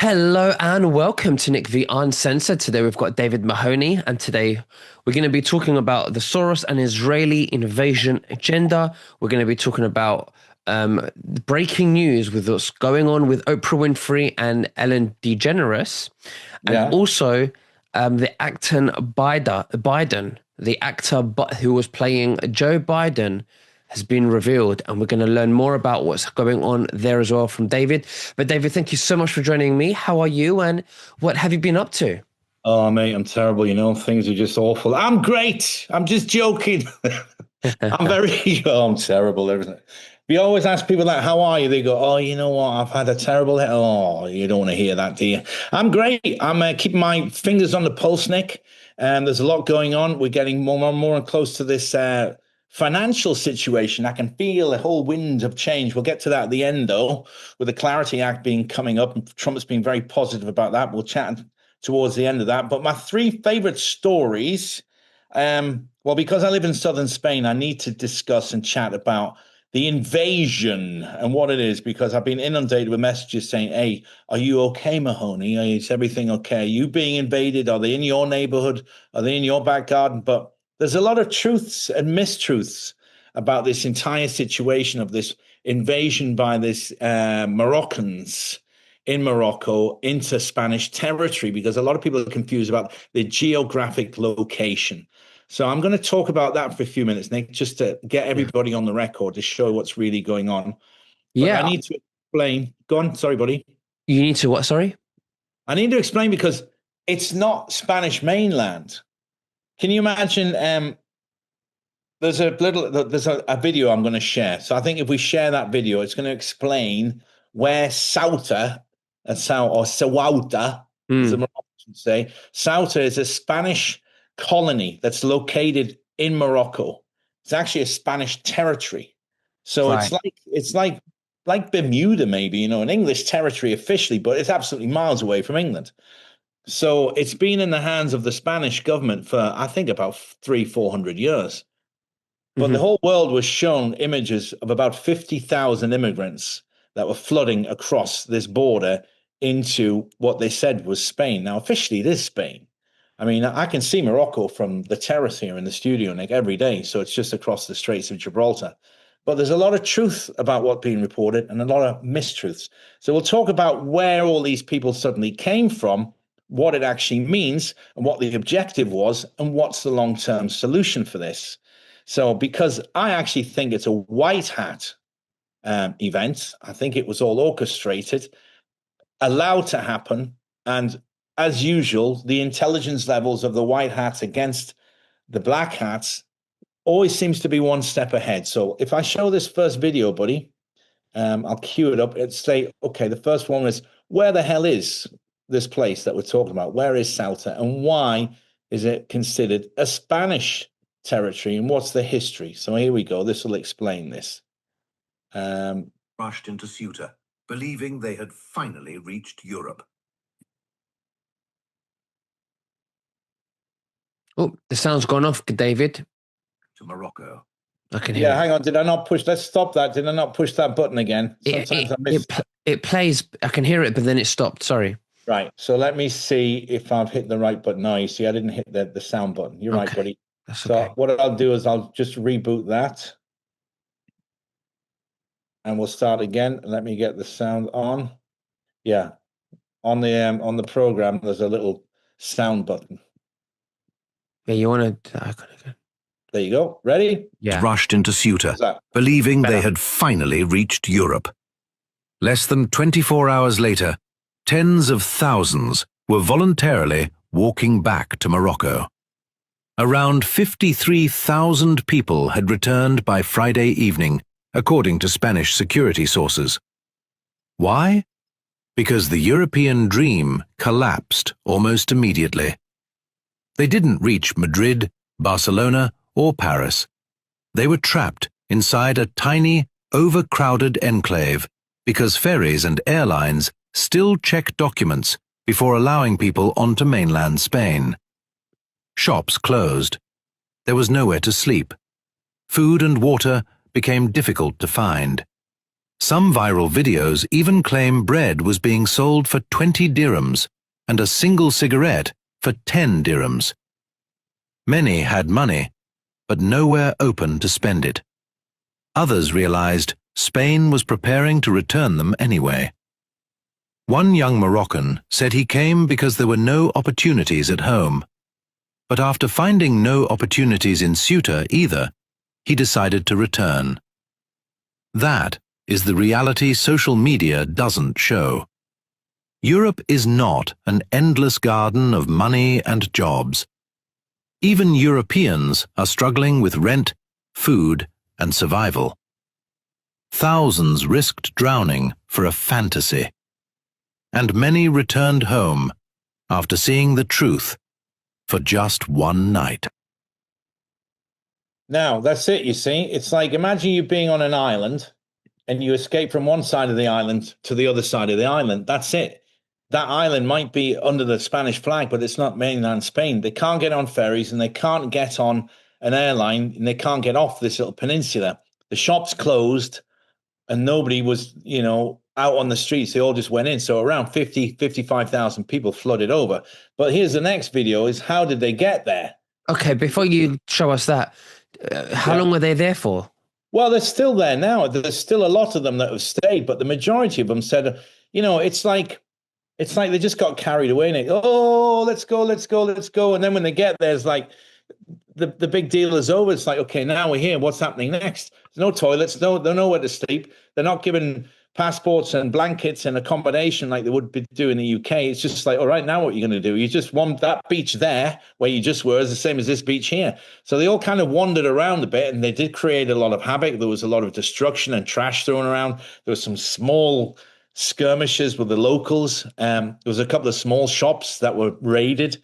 Hello and welcome to Nick the Uncensored. Today we've got David Mahoney, and today we're going to be talking about the Soros and Israeli invasion agenda. We're going to be talking about breaking news with what's going on with Oprah Winfrey and Ellen DeGeneres, and also the actor Biden, the actor who was playing Joe Biden, has been revealed, and we're going to learn more about what's going on there as well from David. But David, thank you so much for joining me. How are you, and what have you been up to? Oh, mate, I'm terrible. Things are just awful. I'm great. I'm just joking. I'm terrible. Everything. We always ask people that, how are you? They go, oh, you know what? I've had a terrible. Oh, you don't want to hear that, do you? I'm great. I'm keeping my fingers on the pulse, Nick. There's a lot going on. We're getting more and more close to this financial situation. I can feel a whole wind of change. We'll get to that at the end, though, with the Clarity Act coming up. And Trump has been very positive about that. We'll chat towards the end of that. But my three favorite stories, well, because I live in southern Spain, I need to discuss and chat about the invasion and what it is, because I've been inundated with messages saying, hey, are you okay, Mahoney? Is everything okay? Are you being invaded? Are they in your neighborhood? Are they in your back garden? But there's a lot of truths and mistruths about this entire situation of this invasion by this Moroccans in Morocco into Spanish territory, because a lot of people are confused about the geographic location. So I'm going to talk about that for a few minutes, Nick, just to get everybody on the record to show what's really going on. But I need to explain. Go on. Sorry, buddy. You need to what? Sorry? I need to explain because it's not Spanish mainland. Can you imagine? There's a video I'm going to share. So I think if we share that video, it's going to explain where Ceuta, or Ceuta, as the Moroccans say. Ceuta is a Spanish colony that's located in Morocco. It's actually a Spanish territory. So it's like Bermuda, maybe, an English territory officially, but it's absolutely miles away from England. So it's been in the hands of the Spanish government for, I think, about 400 years. But the whole world was shown images of about 50,000 immigrants that were flooding across this border into what they said was Spain. Now, officially, it is Spain. I mean, I can see Morocco from the terrace here in the studio, Nick, every day. So it's just across the Straits of Gibraltar. But there's a lot of truth about what's being reported and a lot of mistruths. So we'll talk about where all these people suddenly came from, what it actually means, and what the objective was, and what's the long-term solution for this. So because I actually think it's a white hat event, I think it was all orchestrated, allowed to happen, and as usual, the intelligence levels of the white hats against the black hats always seems to be one step ahead. So if I show this first video, buddy, I'll cue it up. It's say, okay, the first one is, where the hell is this place that we're talking about? Where is Ceuta, and why is it considered a Spanish territory, and what's the history? So here we go. This will explain this. Rushed into Ceuta, believing they had finally reached Europe. Oh, the sound's gone off, David. To Morocco. I can hear. Yeah, hang on. Did I not push? Let's stop that. Did I not push that button again? Sometimes I miss. It plays. I can hear it, but then it stopped. Sorry. Right. So let me see if I've hit the right button. No, you see, I didn't hit the sound button. You're right, buddy. So what I'll do is I'll just reboot that. And we'll start again. Let me get the sound on. Yeah. On the program, there's a little sound button. Yeah, you want to... There you go. Ready? Yeah. Rushed into Ceuta, believing they had finally reached Europe. Less than 24 hours later, tens of thousands were voluntarily walking back to Morocco. Around 53,000 people had returned by Friday evening, according to Spanish security sources. Why? Because the European dream collapsed almost immediately. They didn't reach Madrid, Barcelona, or Paris. They were trapped inside a tiny, overcrowded enclave because ferries and airlines still check documents before allowing people onto mainland Spain. Shops closed. There was nowhere to sleep. Food and water became difficult to find. Some viral videos even claim bread was being sold for 20 dirhams and a single cigarette for 10 dirhams. Many had money, but nowhere open to spend it. Others realized Spain was preparing to return them anyway. One young Moroccan said he came because there were no opportunities at home. But after finding no opportunities in Ceuta either, he decided to return. That is the reality social media doesn't show. Europe is not an endless garden of money and jobs. Even Europeans are struggling with rent, food, and survival. Thousands risked drowning for a fantasy. And many returned home after seeing the truth for just one night. Now, that's it, you see. It's like, imagine you being on an island and you escape from one side of the island to the other side of the island. That's it. That island might be under the Spanish flag, but it's not mainland Spain. They can't get on ferries and they can't get on an airline and they can't get off this little peninsula. The shops closed and nobody was, out on the streets. They all just went in. So around 55,000 people flooded over. But here's the next video is how did they get there? Okay, before you show us that, how long were they there for? Well, they're still there now. There's still a lot of them that have stayed, but the majority of them said, it's like they just got carried away and let's go. And then when they get there, it's like the big deal is over. It's like, okay, now we're here. What's happening next? There's no toilets. They're nowhere to sleep. They're not given passports and blankets and accommodation like they would be doing in the UK. It's just like, all right, now what are you going to do? You just want that beach there where you just were is the same as this beach here. So they all kind of wandered around a bit and they did create a lot of havoc. There was a lot of destruction and trash thrown around. There was some small skirmishes with the locals. There was a couple of small shops that were raided,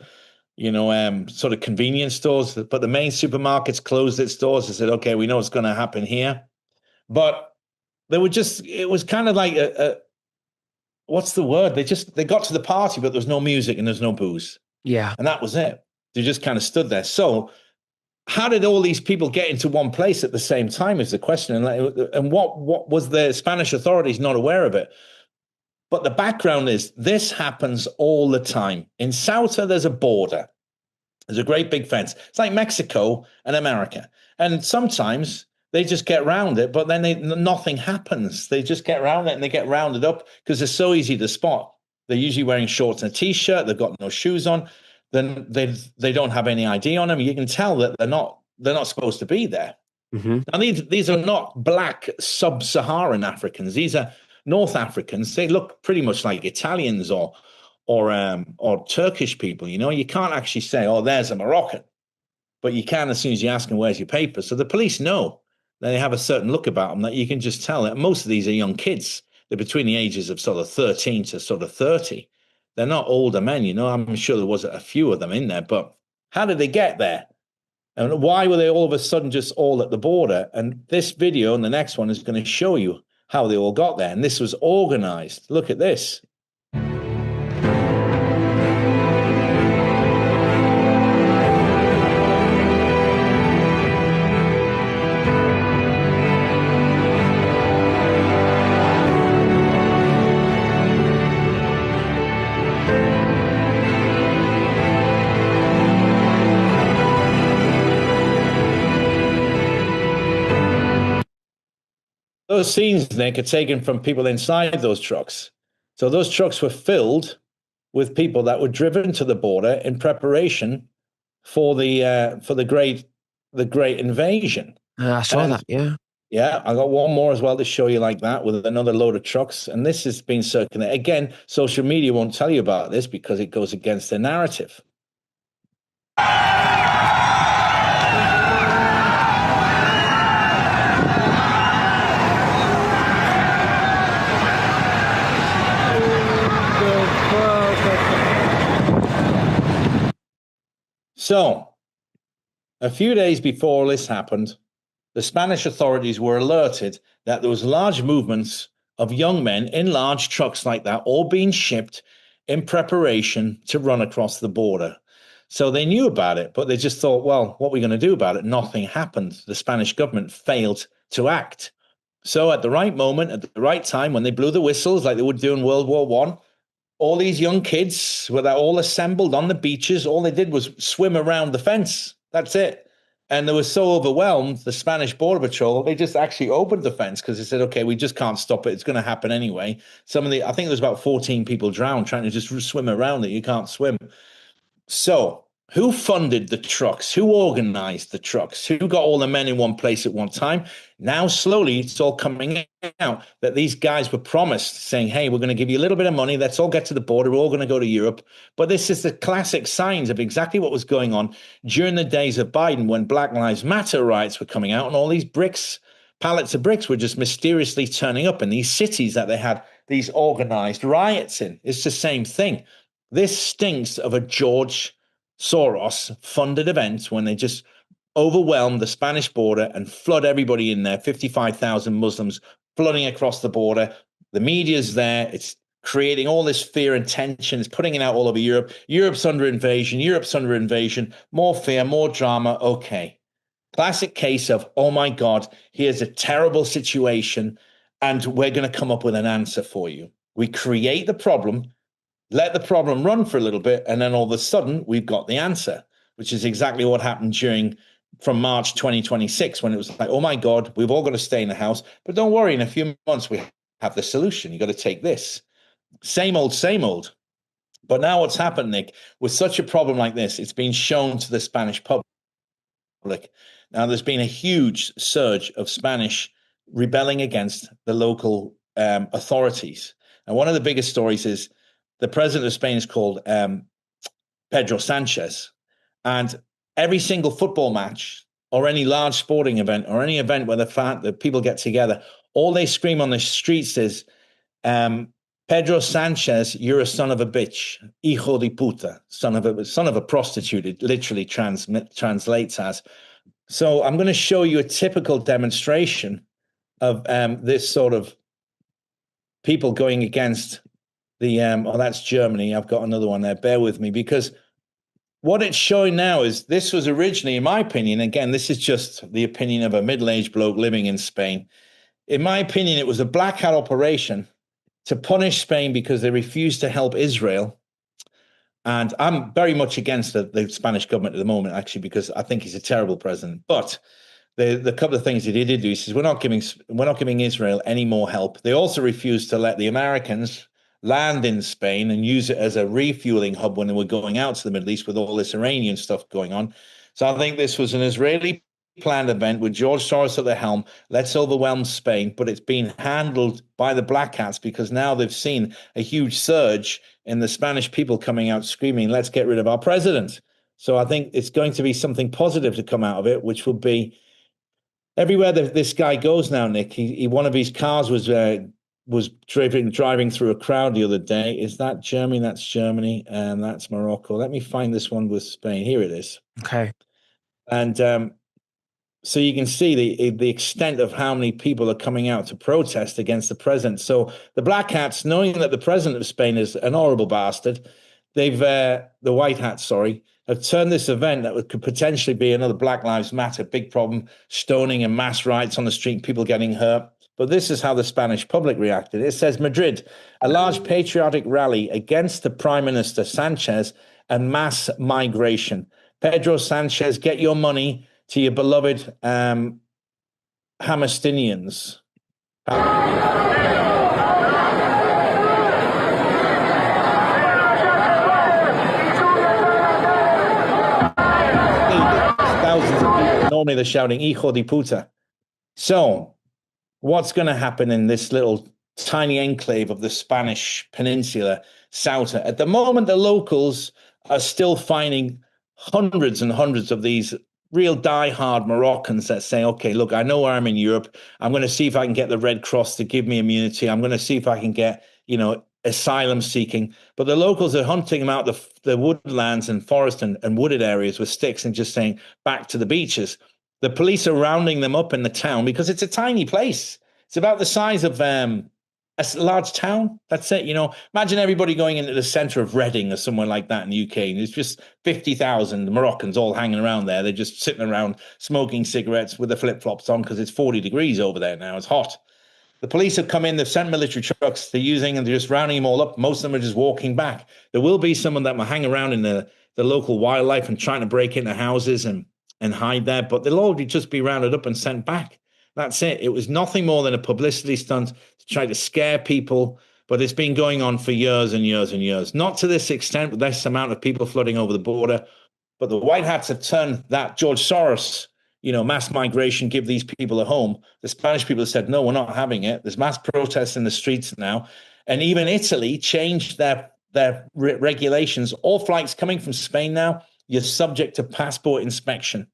sort of convenience stores, but the main supermarkets closed its doors and said, okay, we know what's going to happen here. But it was kind of like what's the word? They got to the party, but there was no music and there's no booze. Yeah. And that was it. They just kind of stood there. So how did all these people get into one place at the same time is the question. And what was the Spanish authorities not aware of it? But the background is this happens all the time. In Ceuta, there's a border. There's a great big fence. It's like Mexico and America. And sometimes they just get around it, but then nothing happens. They just get around it and they get rounded up because they're so easy to spot. They're usually wearing shorts and a t-shirt. They've got no shoes on. Then they don't have any ID on them. You can tell that they're not supposed to be there. Mm-hmm. Now these are not black sub-Saharan Africans. These are North Africans. They look pretty much like Italians or Turkish people. You can't actually say, oh, there's a Moroccan, but you can as soon as you ask them, where's your papers? So the police know. They have a certain look about them that you can just tell that most of these are young kids. They're between the ages of sort of 13 to sort of 30. They're not older men, I'm sure there was a few of them in there, but how did they get there? And why were they all of a sudden just all at the border? And this video and the next one is going to show you how they all got there. And this was organized. Look at this. Those scenes, Nick, are taken from people inside those trucks. So those trucks were filled with people that were driven to the border in preparation for the great invasion. I saw that, yeah. Yeah, I got one more as well to show you like that with another load of trucks. And this has been circulated. Again, social media won't tell you about this because it goes against their narrative. So, a few days before this happened, the Spanish authorities were alerted that there was large movements of young men in large trucks like that, all being shipped in preparation to run across the border. So they knew about it, but they just thought, well, what are we going to do about it? Nothing happened. The Spanish government failed to act. So at the right moment, at the right time, when they blew the whistles like they would do in World War One, all these young kids were all assembled on the beaches. All they did was swim around the fence. That's it. And they were so overwhelmed, the Spanish Border Patrol, they just actually opened the fence because they said, okay, we just can't stop it. It's going to happen anyway. I think there was about 14 people drowned trying to just swim around it. You can't swim. So who funded the trucks? Who organized the trucks? Who got all the men in one place at one time? Now, slowly, it's all coming out that these guys were promised saying, hey, we're going to give you a little bit of money. Let's all get to the border. We're all going to go to Europe. But this is the classic signs of exactly what was going on during the days of Biden when Black Lives Matter riots were coming out and all these pallets of bricks were just mysteriously turning up in these cities that they had these organized riots in. It's the same thing. This stinks of a George Soros funded event when they just overwhelm the Spanish border and flood everybody in there. 55,000 Muslims flooding across the border. The media's there. It's creating all this fear and tension. It's putting it out all over Europe. Europe's under invasion. Europe's under invasion. More fear, more drama. Okay. Classic case of, oh my God, here's a terrible situation and we're going to come up with an answer for you. We create the problem, let the problem run for a little bit, and then all of a sudden we've got the answer, which is exactly what happened from March 2026 when it was like, oh my God, we've all got to stay in the house. But don't worry, in a few months we have the solution. You got to take this. Same old, same old. But now what's happened, Nick, with such a problem like this, it's been shown to the Spanish public. Now there's been a huge surge of Spanish rebelling against the local authorities. And one of the biggest stories is the president of Spain is called Pedro Sanchez. And every single football match or any large sporting event or any event where the people get together, all they scream on the streets is, Pedro Sanchez, you're a son of a bitch, hijo de puta, son of a prostitute. It literally translates as. So I'm going to show you a typical demonstration of this sort of people going against the, that's Germany. I've got another one there. Bear with me, because what it's showing now is this was originally, in my opinion, again, this is just the opinion of a middle-aged bloke living in Spain. In my opinion, it was a black hat operation to punish Spain because they refused to help Israel. And I'm very much against the Spanish government at the moment, actually, because I think he's a terrible president. But the couple of things that he did do, he says, we're not giving Israel any more help. They also refused to let the Americans land in Spain and use it as a refueling hub when they were going out to the Middle East with all this Iranian stuff going on. So I think this was an Israeli planned event with George Soros at the helm. Let's overwhelm Spain, but it's been handled by the Black Hats because now they've seen a huge surge in the Spanish people coming out screaming, let's get rid of our president. So I think it's going to be something positive to come out of it, which will be everywhere that this guy goes now, Nick. One of his cars was driving through a crowd the other day. Is that Germany? That's Germany, and that's Morocco. Let me find this one with Spain. Here it is. Okay. And so you can see the extent of how many people are coming out to protest against the president. So the Black Hats, knowing that the president of Spain is an horrible bastard, the White Hats, sorry, have turned this event that could potentially be another Black Lives Matter big problem, stoning and mass riots on the street, people getting hurt. But this is how the Spanish public reacted. It says, Madrid, a large patriotic rally against the Prime Minister Sanchez and mass migration. Pedro Sanchez, get your money to your beloved Hamastinians. Thousands of people. Normally they're shouting, hijo de puta. So what's going to happen in this little tiny enclave of the Spanish peninsula, Ceuta? At the moment, the locals are still finding hundreds and hundreds of these real diehard Moroccans that say, okay, look, I know where I'm in Europe. I'm going to see if I can get the Red Cross to give me immunity. I'm going to see if I can get, asylum seeking. But the locals are hunting them out the woodlands and forest and wooded areas with sticks and just saying, back to the beaches. The police are rounding them up in the town because it's a tiny place. It's about the size of a large town. That's it. Imagine everybody going into the center of Reading or somewhere like that in the UK. And there's just 50,000 Moroccans all hanging around there. They're just sitting around smoking cigarettes with their flip-flops on because it's 40 degrees over there now. It's hot. The police have come in, they've sent military trucks, they're using, and they're just rounding them all up. Most of them are just walking back. There will be someone that will hang around in the local wildlife and trying to break into houses and hide there, but they'll all just be rounded up and sent back. That's it. It was nothing more than a publicity stunt to try to scare people, but it's been going on for years and years and years. Not to this extent, with this amount of people flooding over the border, but the White Hats have turned that George Soros, mass migration, give these people a home. The Spanish people have said, no, we're not having it. There's mass protests in the streets now. And even Italy changed their regulations. All flights coming from Spain now, you're subject to passport inspection,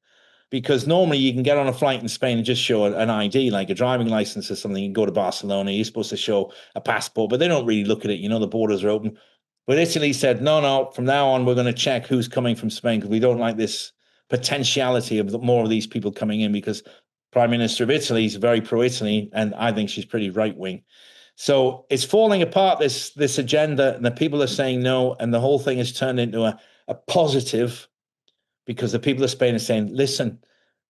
because normally you can get on a flight in Spain and just show an ID, like a driving license or something. You can go to Barcelona, you're supposed to show a passport, but they don't really look at it. The borders are open. But Italy said, no, from now on, we're going to check who's coming from Spain, because we don't like this potentiality of more of these people coming in, because Prime Minister of Italy is very pro-Italy, and I think she's pretty right-wing. So it's falling apart, this agenda, and the people are saying no, and the whole thing has turned into a positive, because the people of Spain are saying, listen,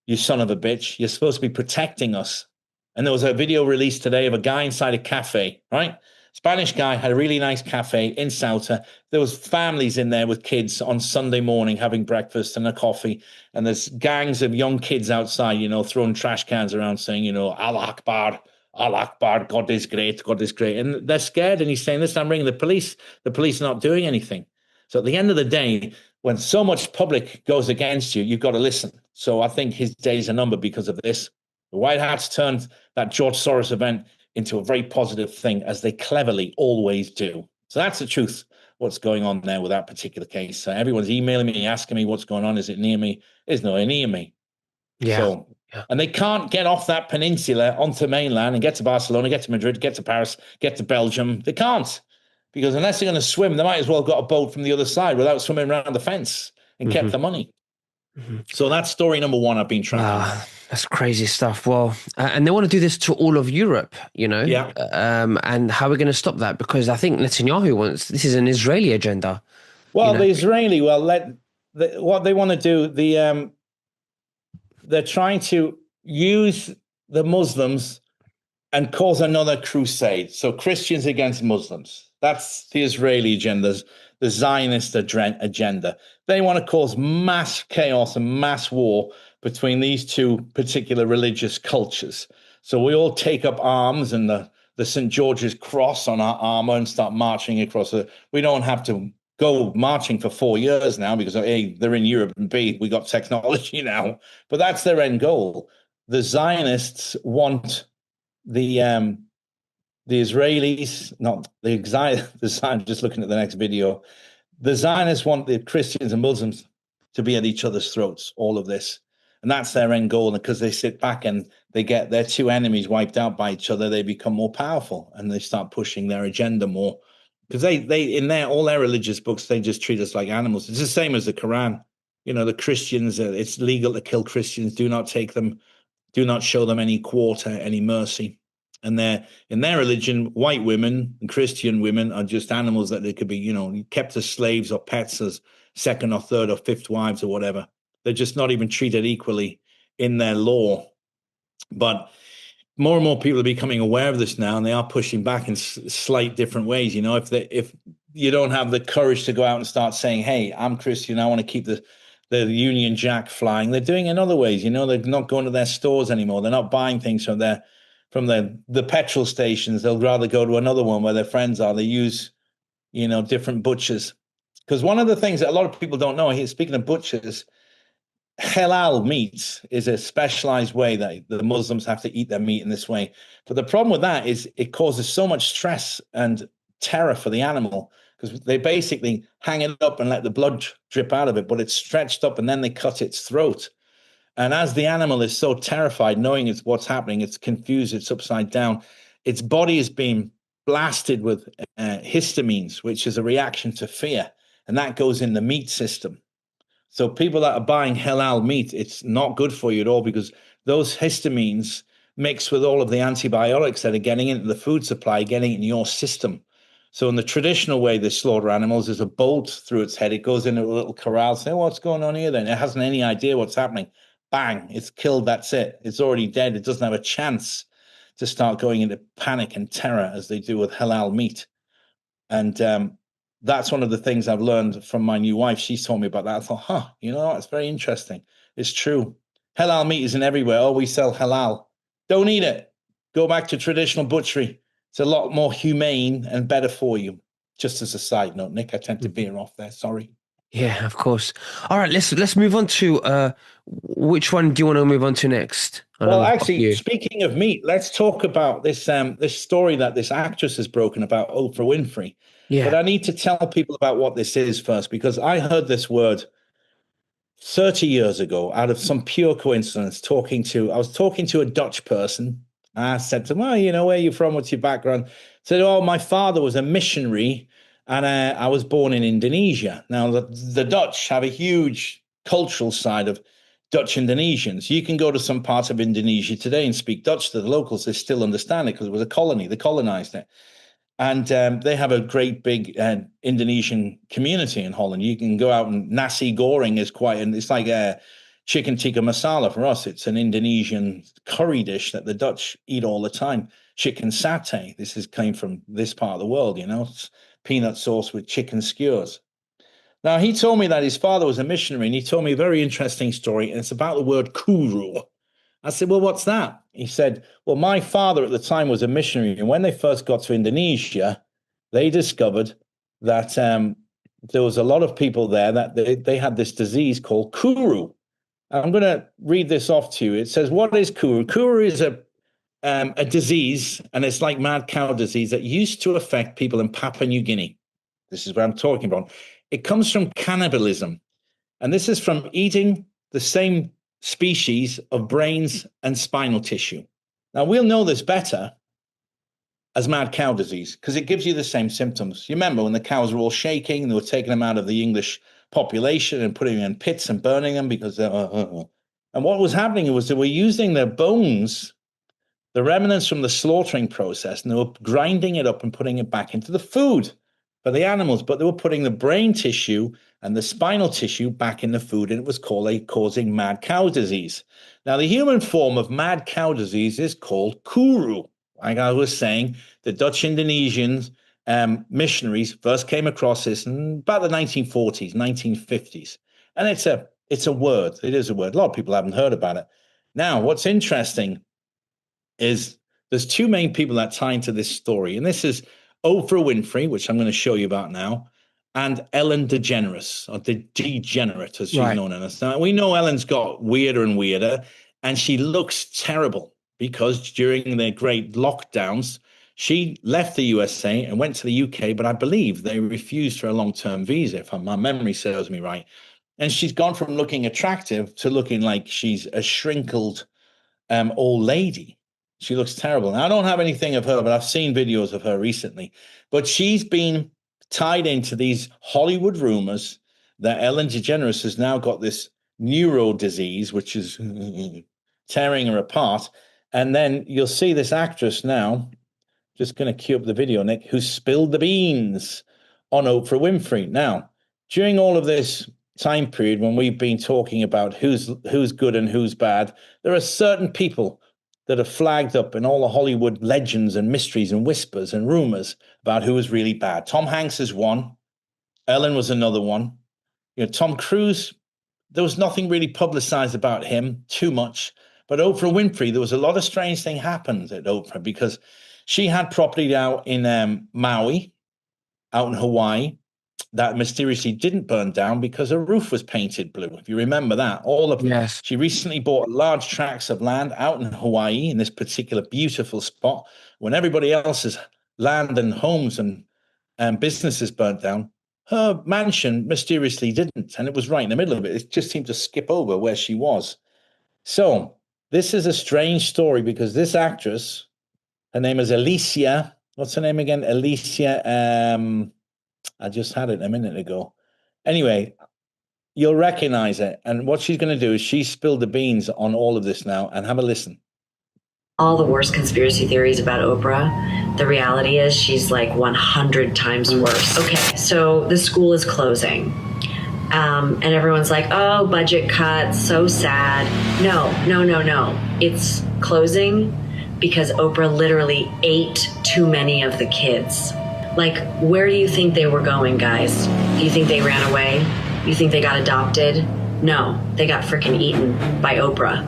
you son of a bitch, you're supposed to be protecting us. And there was a video released today of a guy inside a cafe, right? Spanish guy had a really nice cafe in Ceuta. There was families in there with kids on Sunday morning having breakfast and a coffee. And there's gangs of young kids outside, throwing trash cans around saying, Allah Akbar, Allah Akbar, God is great, God is great. And they're scared. And he's saying, listen, I'm ringing the police. The police are not doing anything. So at the end of the day, when so much public goes against you, you've got to listen. So I think his days are numbered because of this. The White Hats turned that George Soros event into a very positive thing, as they cleverly always do. So that's the truth, what's going on there with that particular case. Everyone's emailing me, asking me what's going on. Is it near me? It's nowhere near me. Yeah. So, and they can't get off that peninsula onto mainland and get to Barcelona, get to Madrid, get to Paris, get to Belgium. They can't, because unless they're going to swim, they might as well have got a boat from the other side without swimming around the fence and kept the money. So that's story number one I've been tracking. That's crazy stuff. Well, and they want to do this to all of Europe, Yeah. And how are we going to stop that? Because I think Netanyahu wants, this is an Israeli agenda. Well, the Israeli, what they want to do, they're trying to use the Muslims and cause another crusade. So Christians against Muslims. That's the Israeli agenda, the Zionist agenda. They want to cause mass chaos and mass war between these two particular religious cultures. So we all take up arms and the St. George's cross on our armor and start marching across we don't have to go marching for 4 years now, because A, they're in Europe, and B, we got technology now. But that's their end goal. The Zionists want the Israelis, not the Zionists, just looking at the next video. The Zionists want the Christians and Muslims to be at each other's throats, all of this. And that's their end goal. And because they sit back and they get their two enemies wiped out by each other, they become more powerful and they start pushing their agenda more. Because they in all their religious books, they just treat us like animals. It's the same as the Quran. The Christians, it's legal to kill Christians. Do not take them. Do not show them any quarter, any mercy. And in their religion, white women and Christian women are just animals that they could be, kept as slaves or pets, as second or third or fifth wives or whatever. They're just not even treated equally in their law. But more and more people are becoming aware of this now, and they are pushing back in slight different ways. If you don't have the courage to go out and start saying, hey, I'm Christian, I want to keep the Union Jack flying, they're doing it in other ways. They're not going to their stores anymore. They're not buying things from the petrol stations. They'll rather go to another one where their friends are. They use, different butchers. Because one of the things that a lot of people don't know, speaking of butchers, halal meat is a specialized way that the Muslims have to eat their meat in this way. But the problem with that is it causes so much stress and terror for the animal, because they basically hang it up and let the blood drip out of it, but it's stretched up and then they cut its throat. And as the animal is so terrified, knowing it's what's happening, it's confused, it's upside down, its body is being blasted with histamines, which is a reaction to fear. And that goes in the meat system. So people that are buying halal meat, it's not good for you at all, because those histamines mix with all of the antibiotics that are getting into the food supply, getting in your system. So in the traditional way they slaughter animals, there's a bolt through its head. It goes into a little corral, say, what's going on here then? It hasn't any idea what's happening. Bang, it's killed, that's it. It's already dead. It doesn't have a chance to start going into panic and terror as they do with halal meat. And that's one of the things I've learned from my new wife. She's told me about that. I thought, you know, that's very interesting. It's true. Halal meat isn't everywhere. Oh, we sell halal. Don't eat it. Go back to traditional butchery. It's a lot more humane and better for you. Just as a side note, Nick, I tend to veer off there. Sorry. Yeah, of course. All right, let's move on to which one do you want to move on to next? Well, actually, speaking of meat, let's talk about this this story that this actress has broken about Oprah Winfrey. Yeah. But I need to tell people about what this is first, because I heard this word 30 years ago out of some pure coincidence. I was talking to a Dutch person. I said to him, well, you know, where are you from? What's your background? Said, oh, my father was a missionary and I was born in Indonesia. Now, the Dutch have a huge cultural side of Dutch Indonesians. You can go to some parts of Indonesia today and speak Dutch to the locals. They still understand it because it was a colony. They colonized it. And they have a great big Indonesian community in Holland. You can go out and nasi goreng is it's like a chicken tikka masala for us. It's an Indonesian curry dish that the Dutch eat all the time. Chicken satay. Came from this part of the world, you know. It's peanut sauce with chicken skewers. Now, he told me that his father was a missionary, and he told me a very interesting story, and it's about the word kuru. I said, well, what's that? He said, well, my father at the time was a missionary, and when they first got to Indonesia, they discovered that there was a lot of people there that they had this disease called kuru. I'm going to read this off to you. It says, what is kuru? Kuru is a disease, and it's like mad cow disease that used to affect people in Papua New Guinea. This is what I'm talking about. It comes from cannibalism, and this is from eating the same species of brains and spinal tissue. Now, we'll know this better as mad cow disease because it gives you the same symptoms. You remember when the cows were all shaking and they were taking them out of the English population and putting them in pits and burning them because and what was happening was they were using their bones, the remnants from the slaughtering process, and they were grinding it up and putting it back into the food for the animals, but they were putting the brain tissue and the spinal tissue back in the food, and it was causing mad cow disease. Now, the human form of mad cow disease is called kuru. Like I was saying, the Dutch Indonesians missionaries first came across this in about the 1940s, 1950s. And it's a word. It is a word. A lot of people haven't heard about it. Now, what's interesting is there's two main people that tie into this story, and this is Oprah Winfrey, which I'm going to show you about now, and Ellen DeGeneres, or the Degenerate, as she's known as. Now, we know Ellen's got weirder and weirder, and she looks terrible because during the great lockdowns, she left the USA and went to the UK, but I believe they refused her a long-term visa, if my memory serves me right. And she's gone from looking attractive to looking like she's a shrinkled old lady. She looks terrible. Now, I don't have anything of her, but I've seen videos of her recently. But she's been tied into these Hollywood rumors that Ellen DeGeneres has now got this neuro disease, which is tearing her apart. And then you'll see this actress now, just going to cue up the video, Nick, who spilled the beans on Oprah Winfrey. Now, during all of this time period when we've been talking about who's good and who's bad, there are certain people that are flagged up in all the Hollywood legends and mysteries and whispers and rumors about who was really bad. Tom Hanks is one. Ellen was another one. You know, Tom Cruise, there was nothing really publicized about him too much. But Oprah Winfrey, there was a lot of strange things happened at Oprah because she had property out in Maui, out in Hawaii, that mysteriously didn't burn down because her roof was painted blue. If you remember that, yes. She recently bought large tracts of land out in Hawaii in this particular beautiful spot. When everybody else's land and homes and businesses burnt down, her mansion mysteriously didn't, and it was right in the middle of it. It just seemed to skip over where she was. So this is a strange story because this actress, her name is Alicia. What's her name again? Alicia. I just had it a minute ago. Anyway, you'll recognize it. And what she's going to do is she spilled the beans on all of this now, and have a listen. All the worst conspiracy theories about Oprah, the reality is she's like 100 times worse. Okay, so the school is closing. And everyone's like, oh, budget cuts, so sad. No. It's closing because Oprah literally ate too many of the kids. Like, where do you think they were going, guys? Do you think they ran away? You think they got adopted? No, they got freaking eaten by Oprah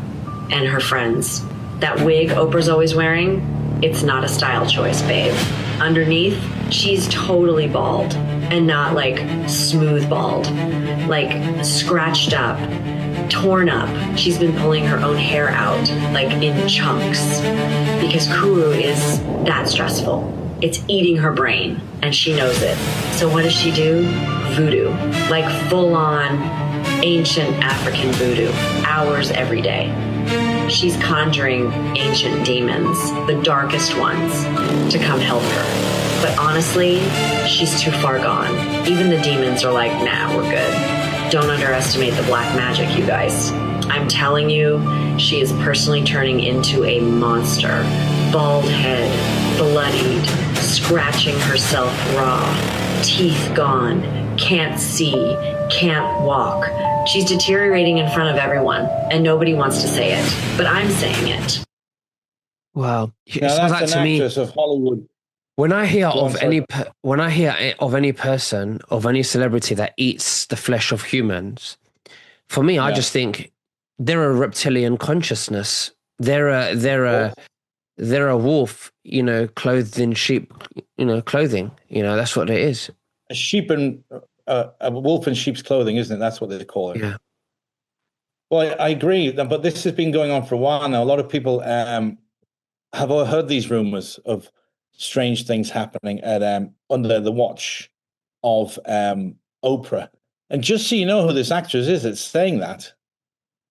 and her friends. That wig Oprah's always wearing, it's not a style choice, babe. Underneath, she's totally bald, and not like smooth bald, like scratched up, torn up. She's been pulling her own hair out, like in chunks, because Kuru is that stressful. It's eating her brain, and she knows it. So what does she do? Voodoo, like full on ancient African voodoo, hours every day. She's conjuring ancient demons, the darkest ones, to come help her. But honestly, she's too far gone. Even the demons are like, nah, we're good. Don't underestimate the black magic, you guys. I'm telling you, she is personally turning into a monster. Bald head, bloodied, scratching herself raw, teeth gone, can't see, can't walk. She's deteriorating in front of everyone, and nobody wants to say it, but I'm saying it. Wow. Now that's an actress of Hollywood. When I hear of any person, of any celebrity that eats the flesh of humans, for me, I just think they're a reptilian consciousness. They're a wolf, clothed in sheep, clothing. That's what it is. A wolf in sheep's clothing, isn't it? That's what they call it. Yeah. Well, I agree, but this has been going on for a while now. A lot of people have heard these rumors of strange things happening at under the watch of Oprah. And just so you know who this actress is that's saying that,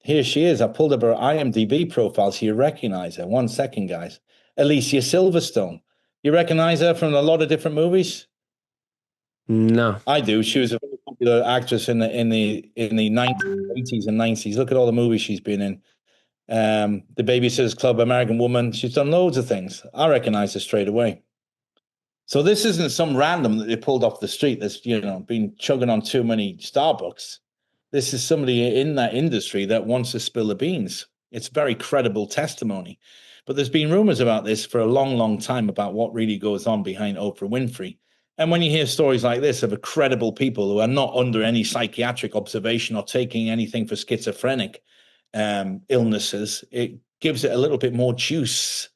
here she is. I pulled up her IMDb profile so you recognize her. 1 second, guys. Alicia Silverstone. You recognize her from a lot of different movies? No, I do. She was a very popular actress in the 90s, 80s, and 90s. Look at all the movies she's been in. The Babysitter's Club, American Woman. She's done loads of things. I recognize her straight away. So this isn't some random that they pulled off the street that's been chugging on too many Starbucks. This is somebody in that industry that wants to spill the beans. It's very credible testimony. But there's been rumors about this for a long, long time about what really goes on behind Oprah Winfrey. And when you hear stories like this of credible people who are not under any psychiatric observation or taking anything for schizophrenic illnesses, it gives it a little bit more juice.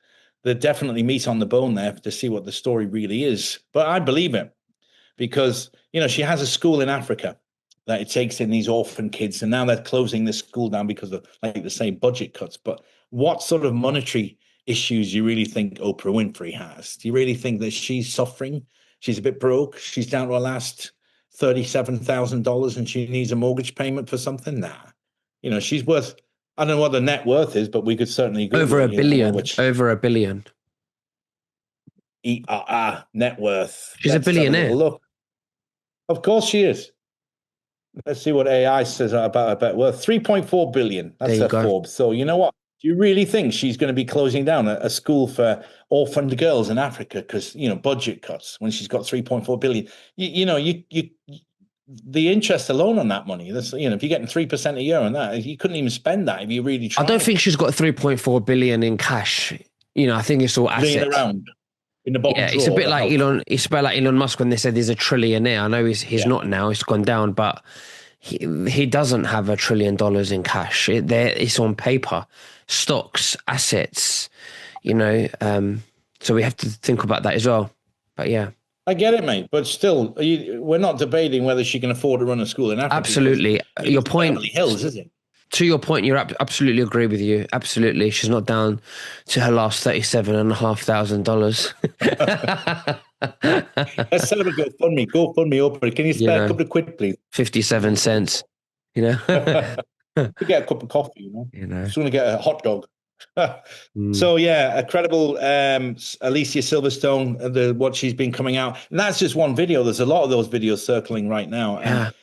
There's definitely meat on the bone there to see what the story really is. But I believe it because, she has a school in Africa that it takes in these orphan kids, and now they're closing this school down because of, like they say, budget cuts. But what sort of monetary issues do you really think Oprah Winfrey has? Do you really think that she's suffering? She's a bit broke. She's down to her last $37,000 and she needs a mortgage payment for something? Nah. She's worth, I don't know what the net worth is, but we could certainly Google over a it, billion. Over $1 billion. Net worth. She's a billionaire. Look. Of course she is. Let's see what AI says about her net worth. 3.4 billion. That's her Forbes. So you know what? Do you really think she's going to be closing down a school for orphaned girls in Africa because, budget cuts when she's got 3.4 billion? The interest alone on that money, that's, if you're getting 3% a year on that, you couldn't even spend that if you really tried. I don't think she's got 3.4 billion in cash. I think it's all assets. Laying around in the bottom drawer. It's a bit like Elon. It's about like Elon Musk when they said he's a trillionaire. I know he's not now. It's gone down, but he doesn't have $1 trillion in cash. It's on paper, stocks, assets. So we have to think about that as well. But yeah. I get it, mate, but still, we're not debating whether she can afford to run a school in Africa. Absolutely. Your point, Beverly Hills, is it? To your point, you're absolutely agree with you. Absolutely. She's not down to her last $37,500. Let's set up a GoFundMe. GoFundMe, Oprah. Can you spare a couple of quid, please? 57 cents, You get a cup of coffee, Just want to get a hot dog. So a credible Alicia Silverstone, what she's been coming out, and that's just one video. There's a lot of those videos circling right now. And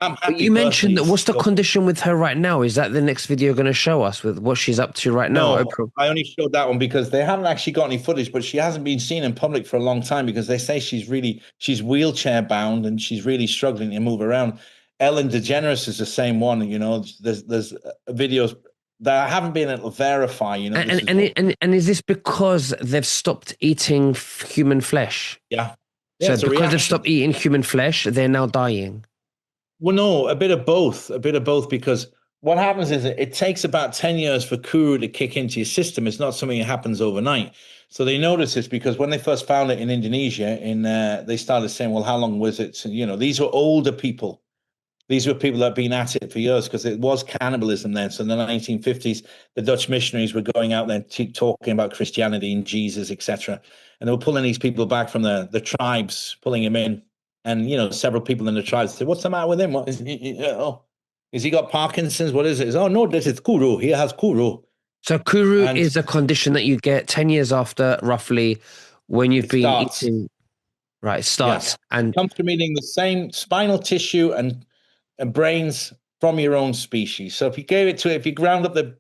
I'm happy. But you mentioned that. What's the condition with her right now? Is that the next video going to show us with what she's up to right now? No, I only showed that one because they haven't actually got any footage, but she hasn't been seen in public for a long time because they say she's wheelchair bound and she's really struggling to move around. Ellen DeGeneres is the same one. There's videos that I haven't been able to verify. You know, and is this because they've stopped eating human flesh? Yeah. So it's a because they've reaction. stopped eating human flesh, they're now dying. Well, no, a bit of both, because what happens is it takes about 10 years for Kuru to kick into your system. It's not something that happens overnight. So they noticed this because when they first found it in Indonesia, they started saying, well, how long was it? You know, these were older people. These were people that had been at it for years because it was cannibalism then. So in the 1950s, the Dutch missionaries were going out there talking about Christianity and Jesus, etc. And they were pulling these people back from the tribes, pulling him in. And, you know, several people in the tribes said, what's the matter with him? What is he, is he got Parkinson's? What is it? Oh, no, this is Kuru. He has Kuru. So Kuru is a condition that you get 10 years after, roughly, when you've been eating. Right, it starts. Yeah. And it comes from eating the same spinal tissue and brains from your own species. So if you ground up the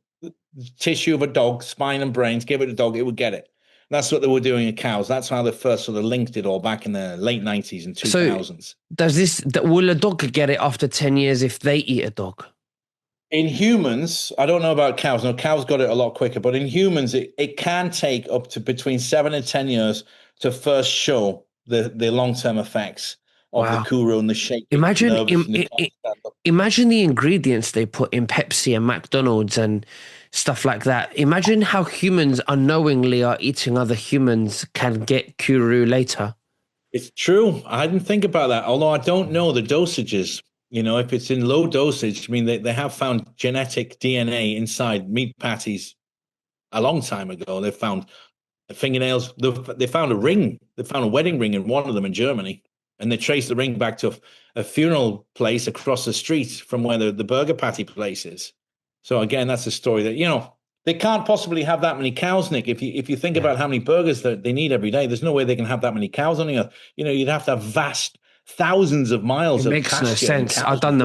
tissue of a dog, spine and brains, give it a dog, it would get it. That's what they were doing in cows. That's how they first sort of linked it all back in the late 90s and 2000s. So will a dog get it after 10 years if they eat a dog? In humans, I don't know about cows. No, cows got it a lot quicker. But in humans, it can take up to between 7 and 10 years to first show the long-term effects of the Kuru and the shape. Imagine the ingredients they put in Pepsi and McDonald's and stuff like that. Imagine how humans unknowingly are eating other humans can get Kuru later. It's true. I didn't think about that, although I don't know the dosages. You know, if it's in low dosage, I mean, they have found genetic DNA inside meat patties a long time ago. They found fingernails. They found a ring. They found a wedding ring in one of them in Germany. And they traced the ring back to a funeral place across the street from where the burger patty place is. So again, that's a story that, you know, they can't possibly have that many cows, Nick. If you think about how many burgers that they need every day, there's no way they can have that many cows on the earth. You know, you'd have to have vast thousands of miles of pasture. It makes no sense. I've done the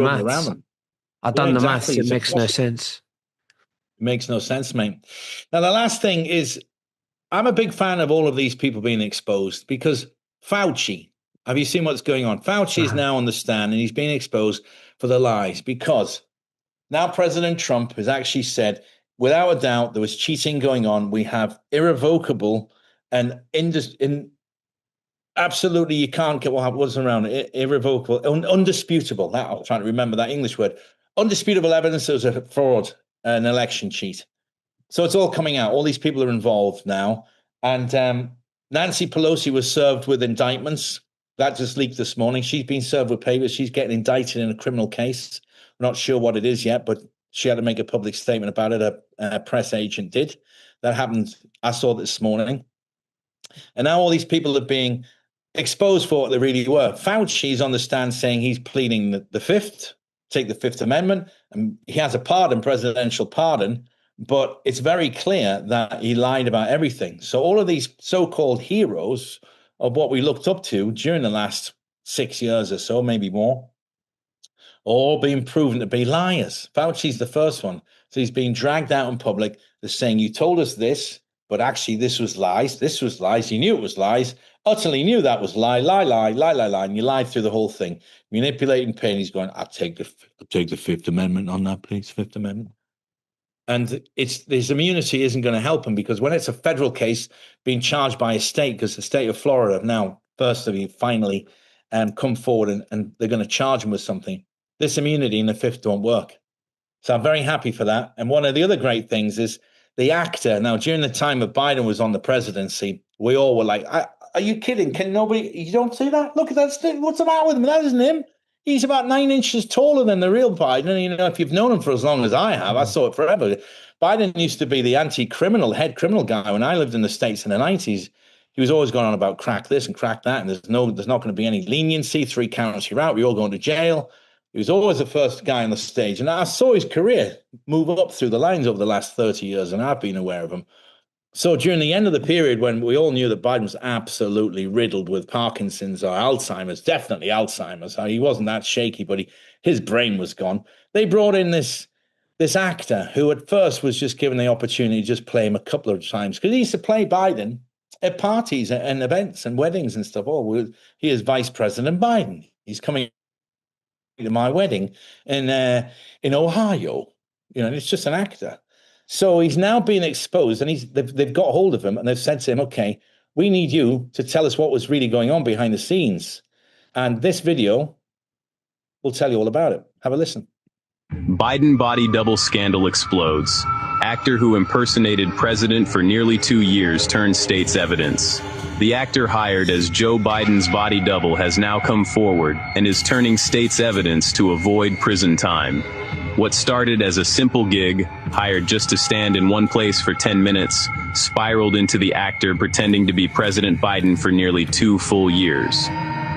maths. It makes no sense. It makes no sense, mate. Now, the last thing is, I'm a big fan of all of these people being exposed because Fauci, have you seen what's going on? Fauci is now on the stand and he's being exposed for the lies because now President Trump has actually said, without a doubt, there was cheating going on. We have irrevocable and absolutely you can't get what's around it, irrevocable, undisputable. I'm trying to remember that English word. Undisputable evidence there was a fraud, an election cheat. So it's all coming out. All these people are involved now. And Nancy Pelosi was served with indictments. That just leaked this morning. She's been served with papers. She's getting indicted in a criminal case. I'm not sure what it is yet, but she had to make a public statement about it. A press agent did. That happened. I saw this morning. And now all these people are being exposed for what they really were. Fauci's on the stand saying he's pleading the Fifth, take the Fifth Amendment, and he has a pardon, presidential pardon, but it's very clear that he lied about everything. So all of these so-called heroes of what we looked up to during the last 6 years or so, maybe more, all being proven to be liars. Fauci's the first one. So he's being dragged out in public. They're saying, you told us this, but actually this was lies. This was lies. You knew it was lies. Utterly knew that was lie, and you lied through the whole thing. Manipulating pain. He's going, I'll take the Fifth Amendment on that, please, Fifth Amendment. And his immunity isn't going to help him because when it's a federal case being charged by a state, because the state of Florida have now finally come forward and they're going to charge him with something, this immunity in the Fifth don't work. So I'm very happy for that. And one of the other great things is the actor. Now, during the time of Biden was on the presidency, we all were like, are you kidding? Can nobody, you don't see that? Look at that. What's the matter with him? That isn't him. He's about 9 inches taller than the real Biden. And, you know, if you've known him for as long as I have, I saw it forever. Biden used to be the anti-criminal, head criminal guy. When I lived in the States in the 90s, he was always going on about crack this and crack that. And there's not going to be any leniency. 3 counts, you're out. We're all going to jail. He was always the first guy on the stage. And I saw his career move up through the lines over the last 30 years. And I've been aware of him. So during the end of the period when we all knew that Biden was absolutely riddled with Parkinson's or Alzheimer's, definitely Alzheimer's. He wasn't that shaky, but his brain was gone. They brought in this actor who at first was just given the opportunity to just play him a couple of times because he used to play Biden at parties and events and weddings and stuff. Oh, he is Vice President Biden. He's coming to my wedding in Ohio. You know, and it's just an actor. So he's now being exposed, and they've got hold of him, and they've said to him, okay, we need you to tell us what was really going on behind the scenes. And this video will tell you all about it. Have a listen. Biden body double scandal explodes. Actor who impersonated president for nearly 2 years turns state's evidence. The actor hired as Joe Biden's body double has now come forward and is turning state's evidence to avoid prison time. What started as a simple gig, hired just to stand in one place for 10 minutes, spiraled into the actor pretending to be President Biden for nearly 2 full years.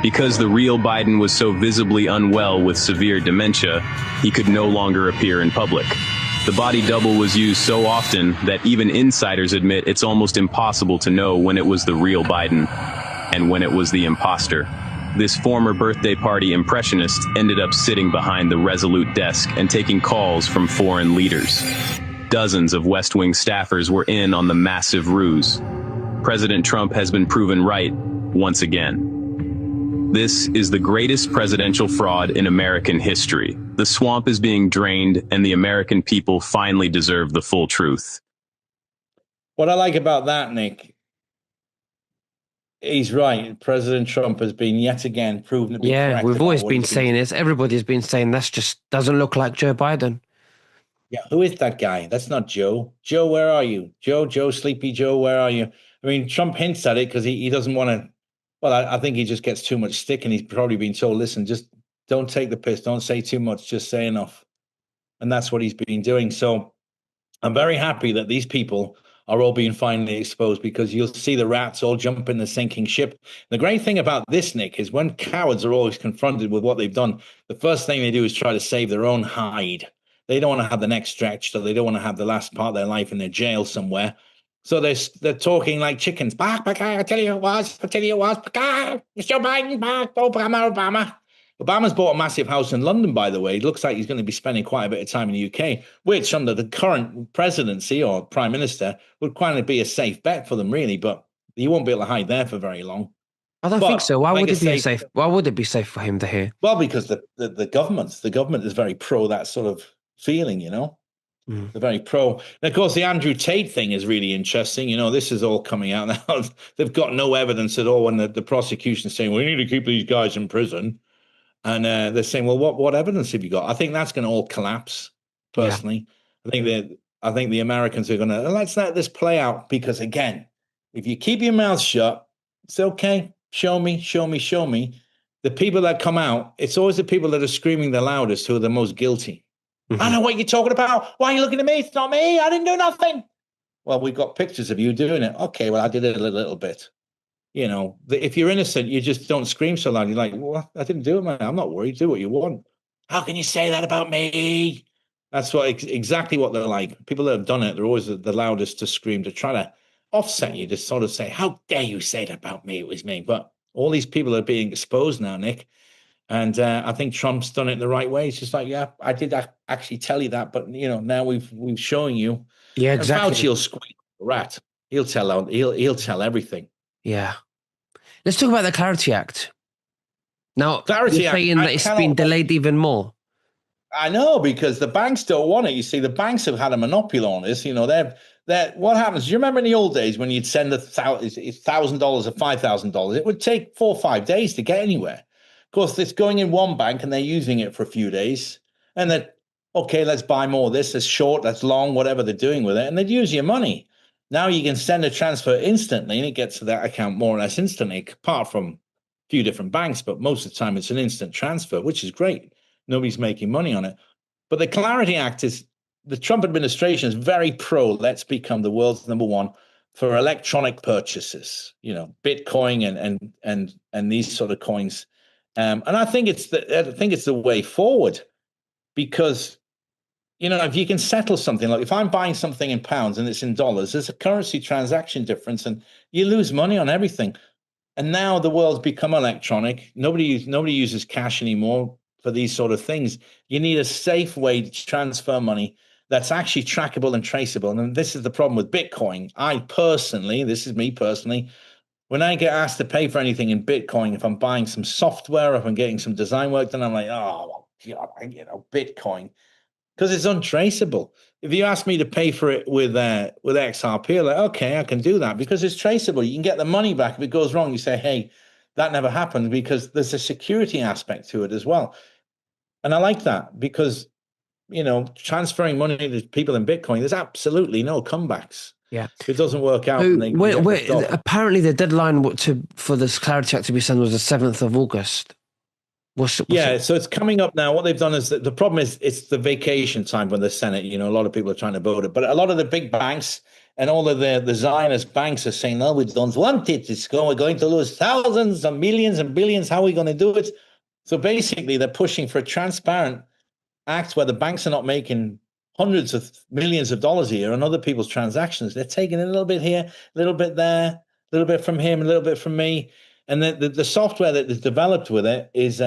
Because the real Biden was so visibly unwell with severe dementia, he could no longer appear in public. The body double was used so often that even insiders admit it's almost impossible to know when it was the real Biden and when it was the imposter. This former birthday party impressionist ended up sitting behind the resolute desk and taking calls from foreign leaders. Dozens of West Wing staffers were in on the massive ruse. President Trump has been proven right once again. This is the greatest presidential fraud in American history. The swamp is being drained, and the American people finally deserve the full truth. What I like about that, Nick, he's right. President Trump has been yet again proven to be correct. Yeah, we've always been saying this. Everybody's been saying that's just doesn't look like Joe Biden. Yeah, who is that guy? That's not Joe. Joe, where are you? Joe, Sleepy Joe, where are you? I mean, Trump hints at it because he doesn't want to. Well, I think he just gets too much stick, and he's probably been told, listen, just don't take the piss. Don't say too much. Just say enough. And that's what he's been doing. So I'm very happy that these people are all being finally exposed, because you'll see the rats all jump in the sinking ship. The great thing about this, Nick, is when cowards are always confronted with what they've done, the first thing they do is try to save their own hide. They don't want to have the neck stretched, so they don't want to have the last part of their life in their jail somewhere. So they're talking like chickens. Back, I tell you it was. Back, it's Joe Biden, back, Obama. Obama's bought a massive house in London, by the way. It looks like he's going to be spending quite a bit of time in the UK, which under the current presidency or prime minister would kind of be a safe bet for them, really. But he won't be able to hide there for very long. I don't think so. Why would it be safe? Why would it be safe for him to hear? Well, because the government is very pro that sort of feeling, you know. They're very pro. And of course, the Andrew Tate thing is really interesting. You know, this is all coming out now. They've got no evidence at all. And the prosecution's saying, we need to keep these guys in prison. And they're saying, well, what evidence have you got? I think that's going to all collapse, personally. Yeah. I think the Americans are going to, let's let this play out. Because, again, if you keep your mouth shut, it's okay. Show me. The people that come out, it's always the people that are screaming the loudest who are the most guilty. Mm-hmm. I know what you're talking about. Why are you looking at me? It's not me. I didn't do nothing. Well, we've got pictures of you doing it. Okay, well, I did it a little bit. You know, if you're innocent, you just don't scream so loud. You're like, well, I didn't do it, man. I'm not worried. Do what you want. How can you say that about me? That's exactly what they're like. People that have done it, they're always the loudest to scream, to try to offset you, to sort of say, how dare you say that about me? It was me. But all these people are being exposed now, Nick. And I think Trump's done it the right way. It's just like, yeah, I did actually tell you that, but you know, now we've shown you. Yeah, exactly. And Fauci will squeak the rat. He'll tell everything. Yeah. Let's talk about the Clarity Act. Now, you're saying that it's been delayed even more. I know, because the banks don't want it. You see, the banks have had a monopoly on this. You know, what happens? Do you remember in the old days when you'd send $1,000 or $5,000? It would take 4 or 5 days to get anywhere. Of course, it's going in one bank and they're using it for a few days. And then, okay, let's buy more of this. That's short, that's long, whatever they're doing with it. And they'd use your money. Now you can send a transfer instantly and it gets to that account more or less instantly, apart from a few different banks. But most of the time it's an instant transfer, which is great. Nobody's making money on it. But the Clarity Act is, the Trump administration is very pro, let's become the world's number one for electronic purchases, you know, Bitcoin and these sort of coins. And I think it's the way forward, because, you know, if you can settle something, like if I'm buying something in pounds and it's in dollars, there's a currency transaction difference and you lose money on everything. And now the world's become electronic. Nobody uses cash anymore for these sort of things. You need a safe way to transfer money that's actually trackable and traceable. And this is the problem with Bitcoin. This is me personally, when I get asked to pay for anything in Bitcoin, if I'm buying some software, if I'm getting some design work done, I'm like, oh, God, you know, Bitcoin. because it's untraceable. If you ask me to pay for it with XRP, I'm like, okay, I can do that because it's traceable. You can get the money back if it goes wrong. You say, hey, that never happened, because there's a security aspect to it as well. And I like that because, transferring money to people in Bitcoin, there's absolutely no comebacks. Yeah. If it doesn't work out, apparently the deadline for this Clarity Act to be sent was the 7th of August. So it's coming up now. What they've done is that the problem is it's the vacation time when the Senate, a lot of people are trying to vote it, but a lot of the big banks and all of the Zionist banks are saying, no, we don't want it. We're going to lose thousands and millions and billions. How are we going to do it? So basically, they're pushing for a transparent act where the banks are not making hundreds of millions of dollars a year on other people's transactions. They're taking a little bit here, a little bit there, a little bit from him, a little bit from me. And the software that is developed with it is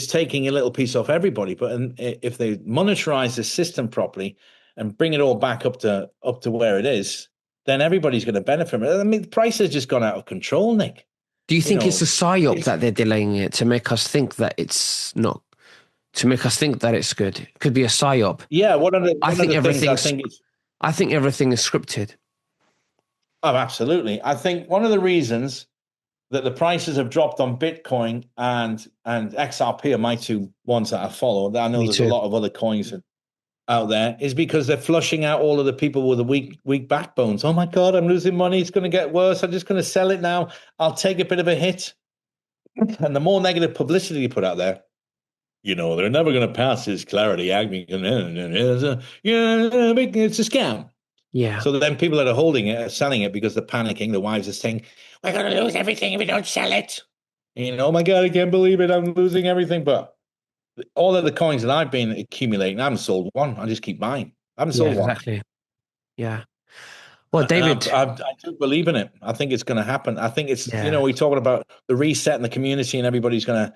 taking a little piece off everybody. But if they monetize the system properly and bring it all back up to where it is, then everybody's going to benefit from it. I mean, the price has just gone out of control, Nick. Do you think it's a psyop that they're delaying it to make us think that it's not, to make us think that it's good? It could be a psyop. Yeah, I think everything is scripted. Oh, absolutely. I think one of the reasons that the prices have dropped on Bitcoin and XRP are my two ones that I follow. I know there's a lot of other coins out there, is because they're flushing out all of the people with the weak backbones. Oh my God, I'm losing money. It's going to get worse. I'm just going to sell it now. I'll take a bit of a hit. And the more negative publicity you put out there, they're never going to pass this Clarity Act. It's a scam. Yeah. So then people that are holding it are selling it because they're panicking. The wives are saying, we're going to lose everything if we don't sell it. Oh my God, I can't believe it. I'm losing everything. But all of the coins that I've been accumulating, I haven't sold one. I just keep buying. I haven't sold one. Exactly. Yeah. Well, David, I do believe in it. I think it's going to happen. I think it's, we're talking about the reset in the community and everybody's going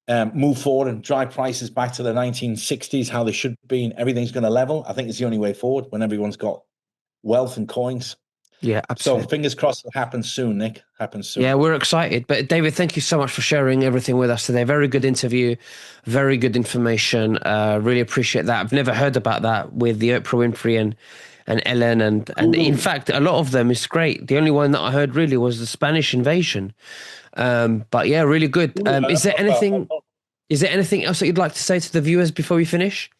to move forward and drive prices back to the 1960s, how they should be, and everything's going to level. I think it's the only way forward when everyone's got wealth and coins. Yeah, absolutely. So fingers crossed it happens soon, Nick. Happens soon. Yeah, we're excited. But David, thank you so much for sharing everything with us today. Very good interview, very good information. Really appreciate that. I've never heard about that with the Oprah Winfrey and Ellen, and in fact, a lot of them is great. The only one that I heard really was the Spanish invasion. But yeah, really good. Is there anything else that you'd like to say to the viewers before we finish?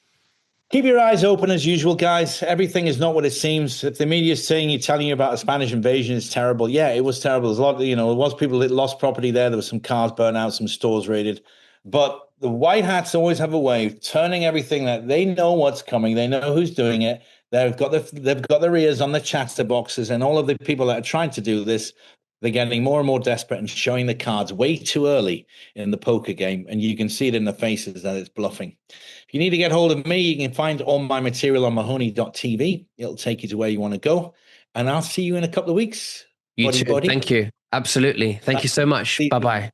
Keep your eyes open as usual, guys. Everything is not what it seems. If the media is telling you about a Spanish invasion, it's terrible. Yeah, it was terrible. There's a lot, there was people that lost property there. There were some cars burned out, some stores raided. But the white hats always have a way of turning everything that they know what's coming. They know who's doing it. They've got their ears on the chatter boxes, and all of the people that are trying to do this, they're getting more and more desperate and showing the cards way too early in the poker game. And you can see it in the faces that it's bluffing. If you need to get hold of me, you can find all my material on mahoney.tv. It'll take you to where you want to go. And I'll see you in a couple of weeks. You too. Thank you. Absolutely. Thank you so much. Bye-bye.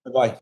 Bye-bye.